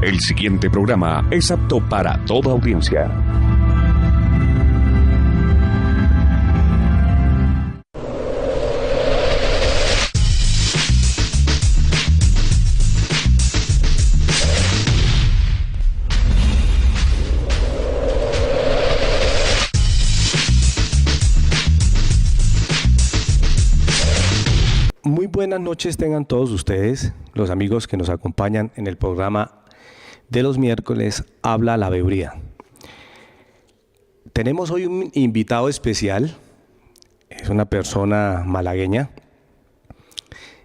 El siguiente programa es apto para toda audiencia. Muy buenas noches tengan todos ustedes, los amigos que nos acompañan en el programa de los miércoles Habla la Veeduría. Tenemos hoy un invitado especial, es una persona malagueña.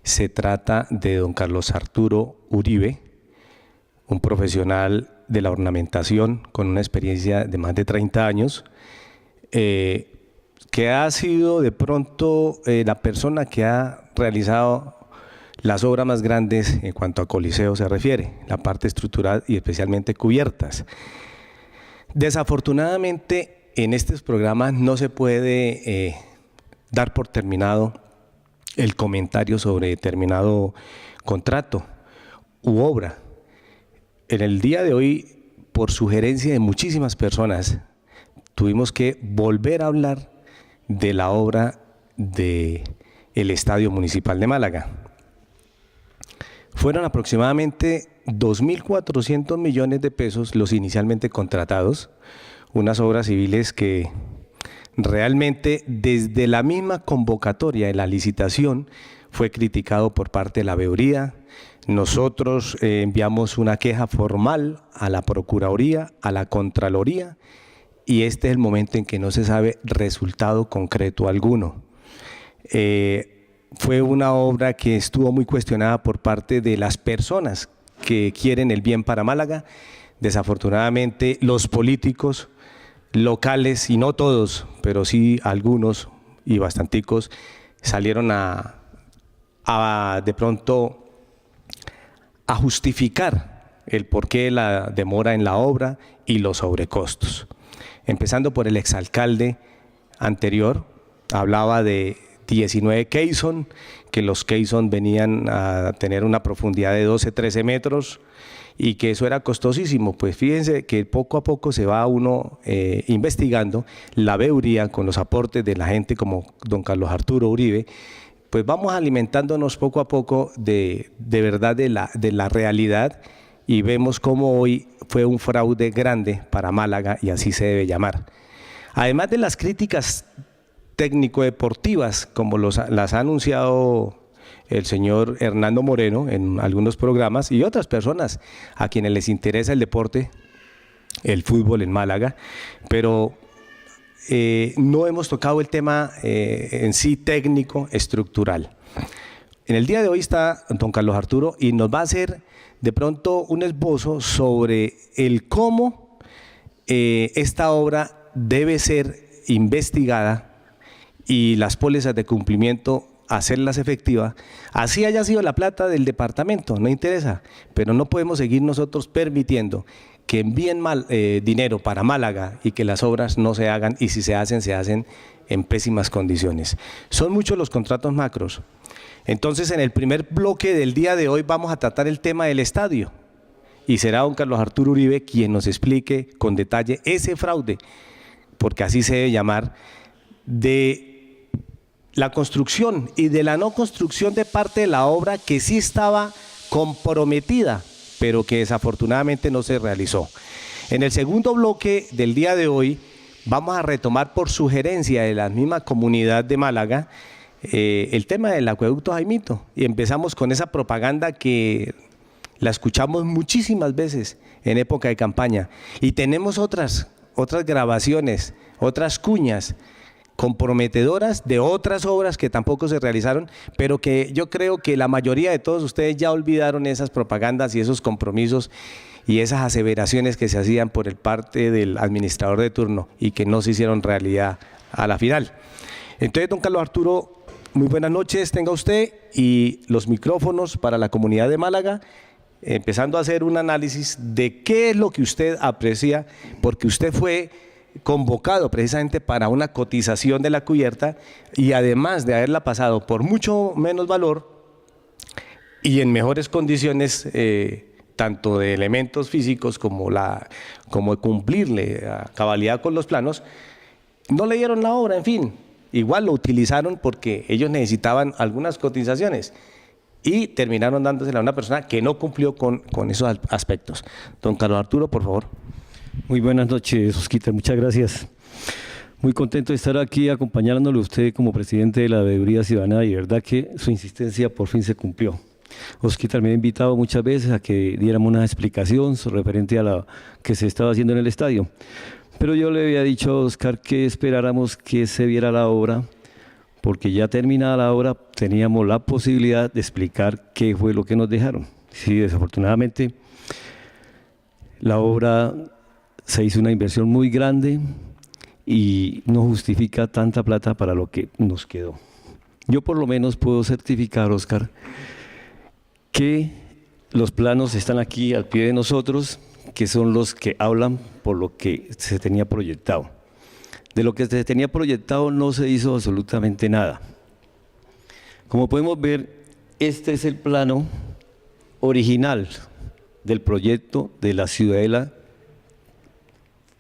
Se trata de don Carlos Arturo Uribe, un profesional de la ornamentación con una experiencia de más de 30 años, que ha sido de pronto la persona que ha realizado las obras más grandes en cuanto a Coliseo se refiere, la parte estructural y especialmente cubiertas. Desafortunadamente en estos programas no se puede dar por terminado el comentario sobre determinado contrato u obra. En el día de hoy, por sugerencia de muchísimas personas, tuvimos que volver a hablar de la obra del Estadio Municipal de Málaga. Fueron aproximadamente 2.400 millones de pesos los inicialmente contratados, unas obras civiles que realmente desde la misma convocatoria de la licitación fue criticado por parte de la veeduría. Nosotros enviamos una queja formal a la Procuraduría, a la Contraloría, y este es el momento en que no se sabe resultado concreto alguno. Fue una obra que estuvo muy cuestionada por parte de las personas que quieren el bien para Málaga. Desafortunadamente los políticos locales, y no todos, pero sí algunos y bastanticos, salieron de pronto a justificar el porqué de la demora en la obra y los sobrecostos. Empezando por el exalcalde anterior, hablaba de 19 caisson, que los caisson venían a tener una profundidad de 12-13 metros y que eso era costosísimo. Pues fíjense que poco a poco se va uno investigando, la veeduría con los aportes de la gente como don Carlos Arturo Uribe, pues vamos alimentándonos poco a poco de verdad de la realidad, y vemos cómo hoy fue un fraude grande para Málaga, y así se debe llamar. Además de las críticas técnico-deportivas, como las ha anunciado el señor Hernando Moreno en algunos programas y otras personas a quienes les interesa el deporte, el fútbol en Málaga, pero no hemos tocado el tema en sí técnico, estructural. En el día de hoy está don Carlos Arturo y nos va a hacer de pronto un esbozo sobre el cómo esta obra debe ser investigada y las pólizas de cumplimiento hacerlas efectivas, así haya sido la plata del departamento, no interesa, pero no podemos seguir nosotros permitiendo que envíen dinero para Málaga y que las obras no se hagan, y si se hacen en pésimas condiciones. Son muchos los contratos macros. Entonces, en el primer bloque del día de hoy vamos a tratar el tema del estadio, y será don Carlos Arturo Uribe quien nos explique con detalle ese fraude, porque así se debe llamar, de la construcción y de la no construcción de parte de la obra que sí estaba comprometida, pero que desafortunadamente no se realizó. En el segundo bloque del día de hoy vamos a retomar por sugerencia de la misma comunidad de Málaga el tema del acueducto Jaimito, y empezamos con esa propaganda que la escuchamos muchísimas veces en época de campaña, y tenemos otras grabaciones, otras cuñas comprometedoras de otras obras que tampoco se realizaron, pero que yo creo que la mayoría de todos ustedes ya olvidaron esas propagandas y esos compromisos y esas aseveraciones que se hacían por el parte del administrador de turno y que no se hicieron realidad a la final. Entonces, don Carlos Arturo, muy buenas noches tenga usted, y los micrófonos para la comunidad de Málaga, empezando a hacer un análisis de qué es lo que usted aprecia, porque usted fue convocado precisamente para una cotización de la cubierta, y además de haberla pasado por mucho menos valor y en mejores condiciones tanto de elementos físicos como de cumplirle a cabalidad con los planos, no leyeron la obra, en fin. Igual lo utilizaron porque ellos necesitaban algunas cotizaciones y terminaron dándosela a una persona que no cumplió con esos aspectos. Don Carlos Arturo, por favor. Muy buenas noches, Osquita, muchas gracias. Muy contento de estar aquí acompañándole a usted como presidente de la Veeduría Ciudadana, y verdad que su insistencia por fin se cumplió. Osquita me ha invitado muchas veces a que diéramos una explicación referente a lo que se estaba haciendo en el estadio. Pero yo le había dicho a Oscar que esperáramos que se viera la obra, porque ya terminada la obra teníamos la posibilidad de explicar qué fue lo que nos dejaron. Sí, desafortunadamente la obra se hizo una inversión muy grande y no justifica tanta plata para lo que nos quedó. Yo por lo menos puedo certificar, Oscar, que los planos están aquí al pie de nosotros, que son los que hablan por lo que se tenía proyectado. De lo que se tenía proyectado no se hizo absolutamente nada. Como podemos ver, este es el plano original del proyecto de la Ciudadela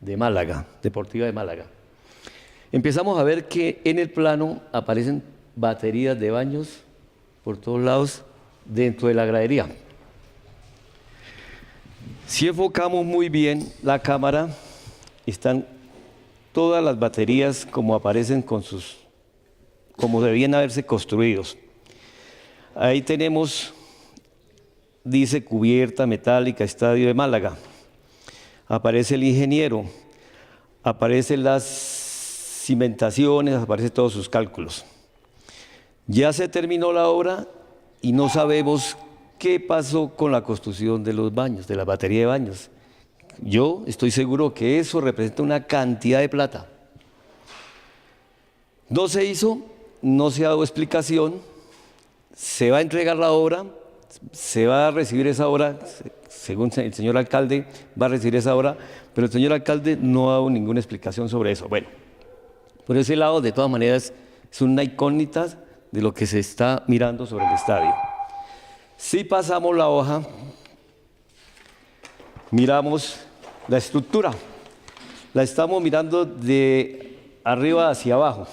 de Málaga, Deportiva de Málaga. Empezamos a ver que en el plano aparecen baterías de baños por todos lados dentro de la gradería. Si enfocamos muy bien la cámara, están todas las baterías como aparecen como debían haberse construidos. Ahí tenemos, dice cubierta metálica, Estadio de Málaga. Aparece el ingeniero, aparecen las cimentaciones, aparecen todos sus cálculos. Ya se terminó la obra y no sabemos qué pasó con la construcción de los baños, de la batería de baños. Yo estoy seguro que eso representa una cantidad de plata. No se hizo, no se ha dado explicación, se va a entregar la obra, se va a recibir esa obra, según el señor alcalde va a recibir esa obra, pero el señor alcalde no ha dado ninguna explicación sobre eso. Bueno, por ese lado, de todas maneras, es una incógnita de lo que se está mirando sobre el estadio. Si pasamos la hoja, miramos la estructura. La estamos mirando de arriba hacia abajo.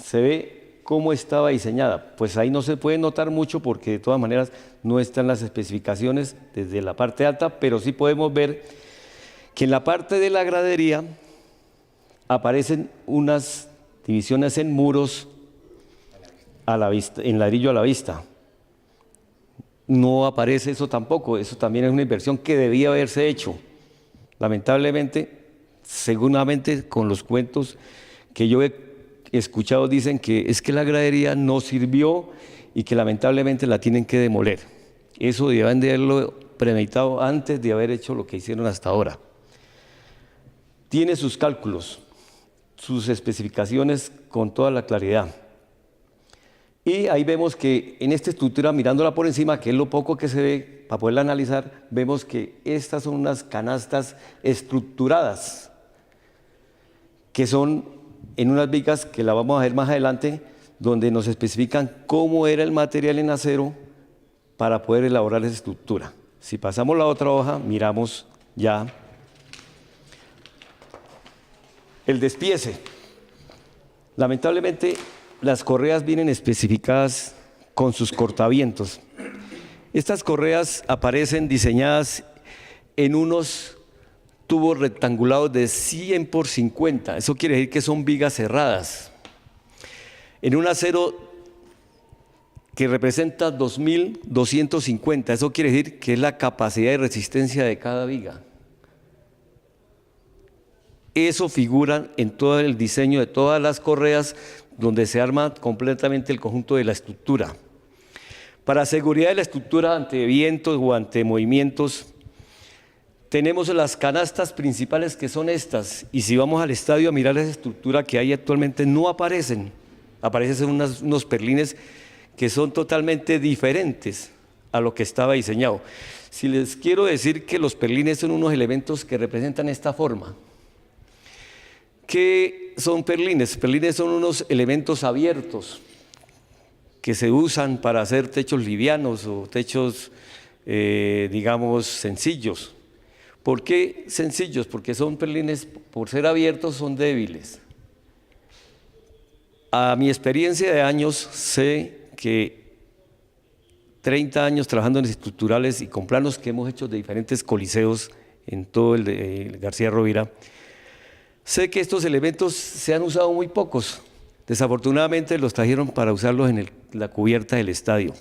Se ve cómo estaba diseñada. Pues ahí no se puede notar mucho porque de todas maneras no están las especificaciones desde la parte alta, pero sí podemos ver que en la parte de la gradería aparecen unas divisiones en muros a la vista, en ladrillo a la vista. No aparece eso tampoco, eso también es una inversión que debía haberse hecho. Lamentablemente, seguramente con los cuentos que yo he escuchado dicen que es que la gradería no sirvió y que lamentablemente la tienen que demoler. Eso debían de haberlo premeditado antes de haber hecho lo que hicieron hasta ahora. Tiene sus cálculos, sus especificaciones con toda la claridad. Y ahí vemos que en esta estructura, mirándola por encima, que es lo poco que se ve, para poderla analizar, vemos que estas son unas canastas estructuradas, que son en unas vigas que la vamos a ver más adelante, donde nos especifican cómo era el material en acero para poder elaborar esa estructura. Si pasamos la otra hoja, miramos ya el despiece. Lamentablemente, las correas vienen especificadas con sus cortavientos. Estas correas aparecen diseñadas en unos tubos rectangulados de 100 por 50. Eso quiere decir que son vigas cerradas. En un acero que representa 2250. Eso quiere decir que es la capacidad de resistencia de cada viga. Eso figura en todo el diseño de todas las correas donde se arma completamente el conjunto de la estructura. Para seguridad de la estructura ante vientos o ante movimientos, tenemos las canastas principales que son estas, y si vamos al estadio a mirar esa estructura que hay actualmente, no aparecen unos perlines que son totalmente diferentes a lo que estaba diseñado. Si les quiero decir que los perlines son unos elementos que representan esta forma. ¿Qué son perlines? Perlines son unos elementos abiertos que se usan para hacer techos livianos o techos digamos, sencillos. ¿Por qué sencillos? Porque son perlines, por ser abiertos, son débiles. A mi experiencia de años, sé que 30 años trabajando en estructurales y con planos que hemos hecho de diferentes coliseos en todo el García Rovira, sé que estos elementos se han usado muy pocos. Desafortunadamente los trajeron para usarlos en la cubierta del estadio.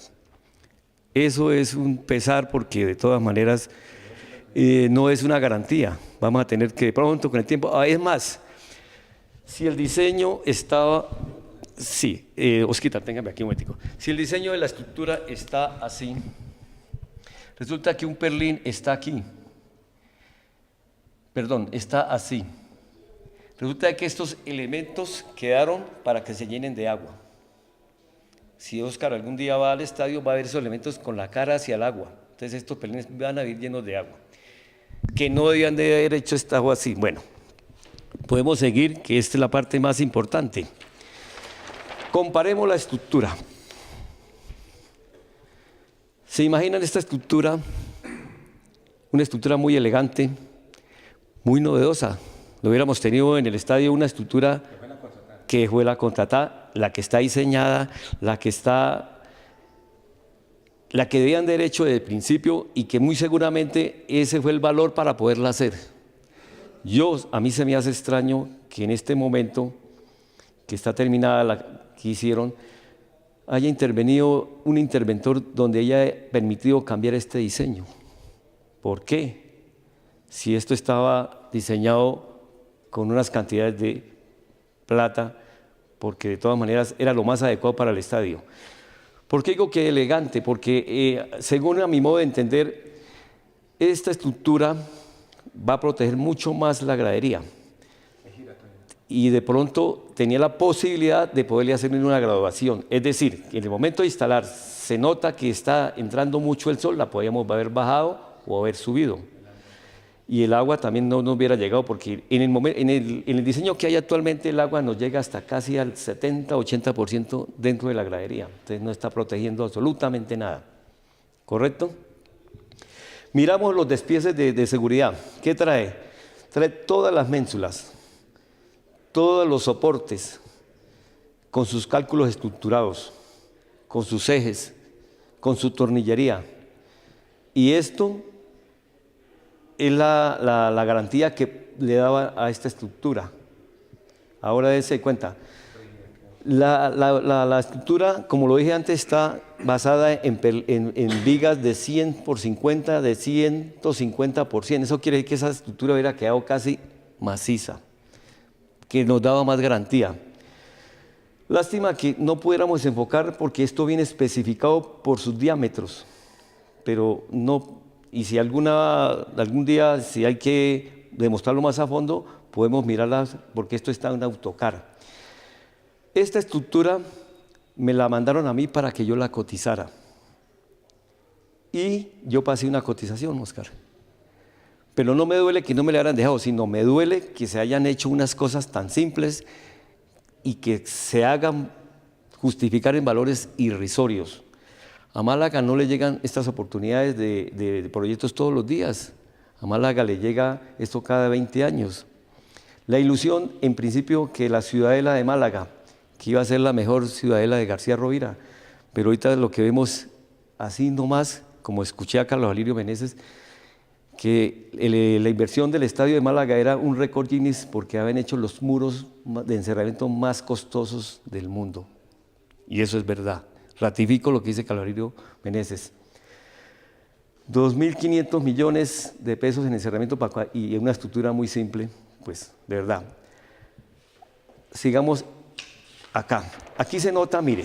Eso es un pesar porque de todas maneras no es una garantía. Vamos a tener que de pronto con el tiempo, es más, si el diseño estaba, sí, Osquita, téngame aquí un momentico. Si el diseño de la estructura está así, resulta que un perlín está aquí, perdón, está así. Resulta que estos elementos quedaron para que se llenen de agua. Si Oscar algún día va al estadio, va a ver esos elementos con la cara hacia el agua. Entonces estos perlines van a ir llenos de agua. Que no debían de haber hecho esta agua así. Bueno, podemos seguir, que esta es la parte más importante. Comparemos la estructura. ¿Se imaginan esta estructura? Una estructura muy elegante, muy novedosa. Lo hubiéramos tenido en el estadio una estructura que fue la contratada, la que está diseñada, la que debían de haber hecho desde el principio y que muy seguramente ese fue el valor para poderla hacer. A mí se me hace extraño que en este momento que está terminada la que hicieron, haya intervenido un interventor donde haya permitido cambiar este diseño. ¿Por qué? Si esto estaba diseñado con unas cantidades de plata, porque de todas maneras era lo más adecuado para el estadio. ¿Por qué digo que elegante? Porque según a mi modo de entender, esta estructura va a proteger mucho más la gradería. Y de pronto tenía la posibilidad de poderle hacer una graduación. Es decir, que en el momento de instalar se nota que está entrando mucho el sol, la podíamos haber bajado o haber subido. Y el agua también no nos hubiera llegado, porque en el diseño que hay actualmente el agua nos llega hasta casi al 70-80% dentro de la gradería. Entonces no está protegiendo absolutamente nada. ¿Correcto? Miramos los despieces de seguridad. ¿Qué trae? Trae todas las ménsulas, todos los soportes, con sus cálculos estructurados, con sus ejes, con su tornillería. Y esto es la garantía que le daba a esta estructura. Ahora dése cuenta, la estructura, como lo dije antes, está basada en vigas de 100 por 50, de 150 por 100. Eso quiere decir que esa estructura hubiera quedado casi maciza, que nos daba más garantía. Lástima que no pudiéramos enfocar porque esto viene especificado por sus diámetros, pero no. Y si algún día, si hay que demostrarlo más a fondo, podemos mirarlas porque esto está en AutoCAD. Esta estructura me la mandaron a mí para que yo la cotizara. Y yo pasé una cotización, Oscar. Pero no me duele que no me la hayan dejado, sino me duele que se hayan hecho unas cosas tan simples y que se hagan justificar en valores irrisorios. A Málaga no le llegan estas oportunidades de proyectos todos los días. A Málaga le llega esto cada 20 años. La ilusión, en principio, que la ciudadela de Málaga, que iba a ser la mejor ciudadela de García Rovira, pero ahorita lo que vemos así nomás, como escuché a Carlos Alirio Meneses, que la inversión del estadio de Málaga era un récord Guinness porque habían hecho los muros de encerramiento más costosos del mundo. Y eso es verdad. Ratifico lo que dice Carlos Alirio Meneses. 2.500 millones de pesos en encerramiento y en una estructura muy simple, pues, de verdad. Sigamos acá. Aquí se nota, mire.